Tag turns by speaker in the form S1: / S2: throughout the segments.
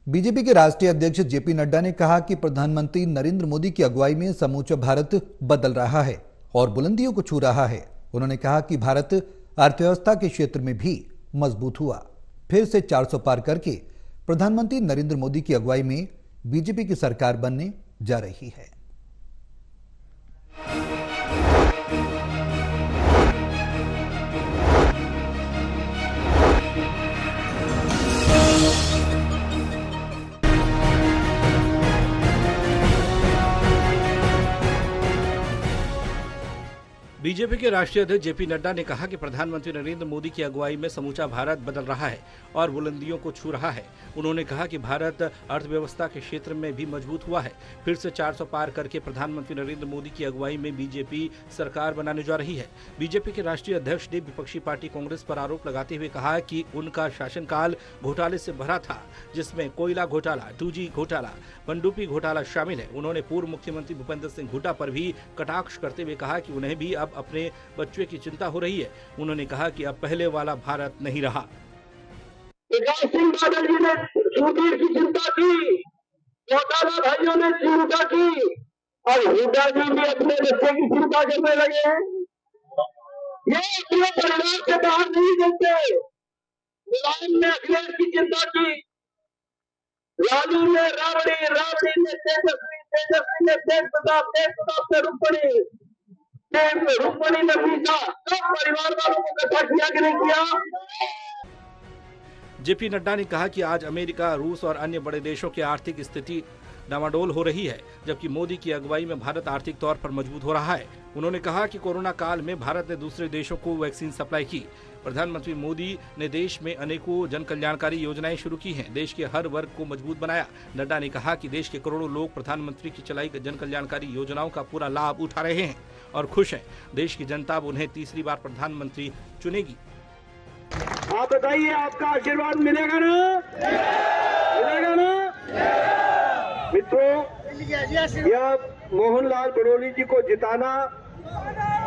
S1: BJP के राष्ट्रीय अध्यक्ष जेपी नड्डा ने कहा कि प्रधानमंत्री नरेंद्र मोदी की अगुवाई में समूचा भारत बदल रहा है और बुलंदियों को छू रहा है। उन्होंने कहा कि भारत अर्थव्यवस्था के क्षेत्र में भी मजबूत हुआ। फिर से 400 पार करके प्रधानमंत्री नरेंद्र मोदी की अगुवाई में बीजेपी की सरकार बनने जा रही है।
S2: बीजेपी के राष्ट्रीय अध्यक्ष जेपी नड्डा ने कहा कि प्रधानमंत्री नरेंद्र मोदी की अगुवाई में समूचा भारत बदल रहा है और बुलंदियों को छू रहा है। उन्होंने कहा कि भारत अर्थव्यवस्था के क्षेत्र में भी मजबूत हुआ है। फिर से 400 पार करके प्रधानमंत्री नरेंद्र मोदी की अगुवाई में बीजेपी सरकार बनाने जा रही है। बीजेपी के राष्ट्रीय अध्यक्ष ने विपक्षी पार्टी कांग्रेस पर आरोप लगाते हुए कहा कि उनका शासनकाल घोटाले से भरा था, जिसमें कोयला घोटाला, 2G घोटाला, पनडुब्बी घोटाला शामिल है। उन्होंने पूर्व मुख्यमंत्री भूपेंद्र सिंह हुड्डा पर भी कटाक्ष करते हुए कहा कि उन्हें भी अब अपने बच्चे की चिंता हो रही है। उन्होंने कहा कि अब पहले वाला भारत नहीं रहा।
S3: विकास सिंह बादल जी ने सुधीर की चिंता की, घोटाला भाइयों ने चिंता की और हुड्डा जी भी अपने बच्चे की चिंता करने लगे हैं। ये अपने परिवार से बाहर नहीं निकलते। मुलायम ने अखिलेश की चिंता की, लालू ने राबड़ी, राबड़ी ने तेजस्वी, तेजस्वी ने तेज प्रताप, तेज प्रताप ने रुक्मणी ने पूछा, सब परिवार वालों को इकट्ठा किया कि नहीं किया।
S2: जेपी नड्डा ने कहा कि आज अमेरिका, रूस और अन्य बड़े देशों की आर्थिक स्थिति डामाडोल हो रही है, जबकि मोदी की अगुवाई में भारत आर्थिक तौर पर मजबूत हो रहा है। उन्होंने कहा कि कोरोना काल में भारत ने दूसरे देशों को वैक्सीन सप्लाई की। प्रधानमंत्री मोदी ने देश में अनेकों जन कल्याणकारी योजनाएं शुरू की हैं, देश के हर वर्ग को मजबूत बनाया। नड्डा ने कहा कि देश के करोड़ों लोग प्रधानमंत्री की चलाई जन कल्याणकारी योजनाओं का पूरा लाभ उठा रहे हैं और खुश हैं। देश की जनता अब उन्हें तीसरी बार प्रधानमंत्री चुनेगी।
S3: आप बताइए, आपका आशीर्वाद मिलेगा ना? मिलेगा ना? मित्रों, यह मोहनलाल बड़ोली जी को जिताना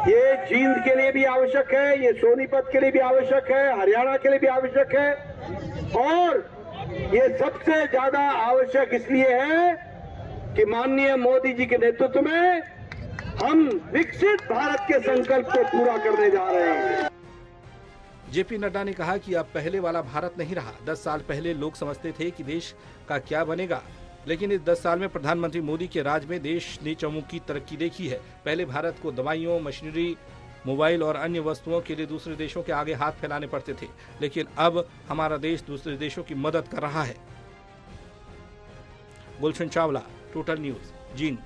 S3: ये जींद के लिए भी आवश्यक है, ये सोनीपत के लिए भी आवश्यक है, हरियाणा के लिए भी आवश्यक है और ये सबसे ज्यादा आवश्यक इसलिए है कि माननीय मोदी जी के नेतृत्व में हम विकसित भारत के संकल्प को पूरा करने जा रहे हैं।
S2: जेपी नड्डा ने कहा कि अब पहले वाला भारत नहीं रहा। 10 साल पहले लोग समझते थे कि देश का क्या बनेगा, लेकिन इस 10 साल में प्रधानमंत्री मोदी के राज में देश ने चौमुखी तरक्की देखी है। पहले भारत को दवाइयों, मशीनरी, मोबाइल और अन्य वस्तुओं के लिए दूसरे देशों के आगे हाथ फैलाने पड़ते थे, लेकिन अब हमारा देश दूसरे देशों की मदद कर रहा है। गुलशन चावला, टोटल न्यूज, जींद।